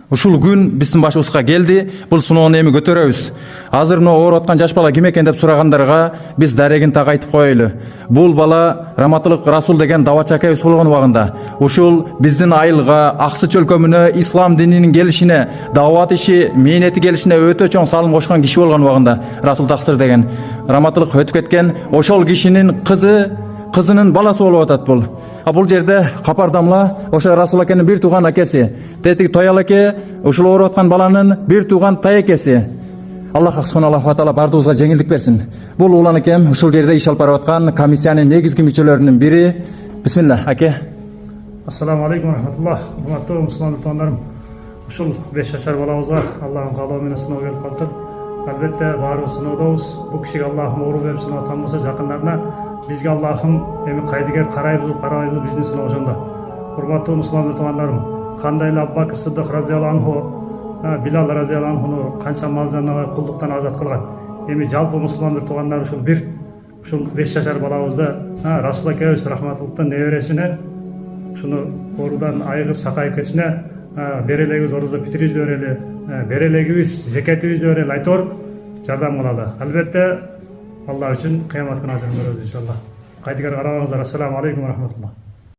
Ушул күн биздин башыбызга келди. Бул сыноону эми көтөрөбүз. Азыр мына ооруп аткан жаш бала ким экен деп сурагандарга биз дарегин так айтып коелу. Бул бала Раматылык Расул деген давачы акебиз болгон убагында ушул биздин айылга, Аксыч өлкөмүнө ислам дининин келишине, дават иши, мээнети келишине өтө чоң салым кошкон киши болгон убагында Расул Таксыр деген Раматылык өтүп кеткен. Ошол кишинин кызынын баласы болуп атат бул. Бул жерде капардамла ошо Расул акенин бир тууган акеси, тетиги Тоял аке ушул ооруп аткан баланын бир тууган тай акеси. Аллах субханаллаху ва таала бардыгыбызга жеңилдик берсин. Бул улан акем ушул жерде иш алып барып аткан комиссиянын негизги мүчөлөрүнүн бири. Бисмилла, аке. Ассаламу алейкум рахматуллах. Урматтуу мусулман туугандарым, ушул 5 жашар балабызга Аллахтын каалоо менен сыноо келип калыптыр. Албетте баарыбыз сыноодобуз. Бул кишиге Аллахым оору берип сыноо аткан болсо, жакындарына бизге Аллахым эми кайдыгер карайбызбы, карабайбызбы биздин сыноо ошондо. Урматтуу мусулман туугандарым, кандай эле Абу Бакыр Сыддык разыяллаху анху, Билал разыяллаху анхуну канча мал жаныбар кулдуктан азат кылган. Эми жалпы мусулман туугандар ушул 5 жашар балабызды Расул акебиз рахматуллахтын небересине ушуну оорудан айыгып сакайып кетишине берелегибиз, оруза битирибиз берели, берелегибиз, зекетибизди берели айтып барып жардам кылалы. Албетте Алла үчүн кыямат күнү ажрын көрөбүз иншалла. Кайдыгер карабаңыздар. Ассаламу алейкум ва рахматуллах.